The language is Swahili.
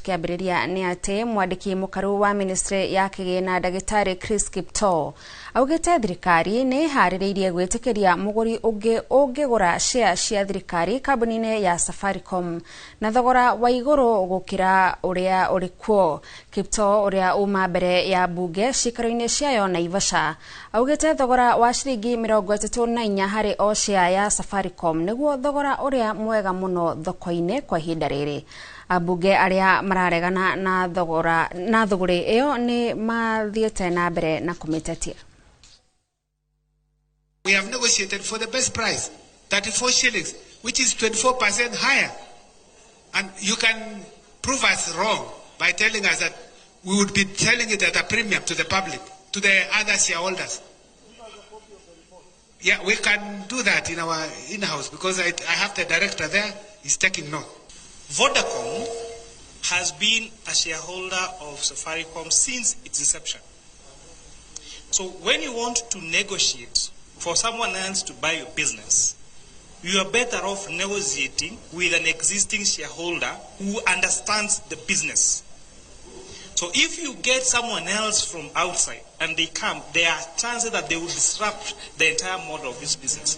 tukiambiriria ni ati mwandiki mukaru wa ministry ya kigina Dagitari Chris Kipto augite thirikari ni haririirie gwitikiria muguri ungigura share cia thirikari kambuni-ini ya Safaricom na thogora wa iguru gukira uria urikuo. Kipto uria uma mbere ya bunge cikaro-ini ciayo Naivasha augite thogora wa ciringi 34 hari o share ya Safaricom niguo thogora uria mwega muno thoko-ini kwa ihinda riri. Abunge aria mararegana na thoguri iyo ni mathiete na mbere na kumitetia. We have negotiated for the best price, 34 shillings, which is 24% higher. And you can prove us wrong by telling us that we would be selling it at a premium to the public, to the other shareholders. Yeah, we can do that in our in-house because I have the director there, he's taking note. Vodacom has been a shareholder of Safaricom since its inception. So when you want to negotiate for someone else to buy your business, you are better off negotiating with an existing shareholder who understands the business. So if you get someone else from outside and they come, there are chances that they will disrupt the entire model of this business.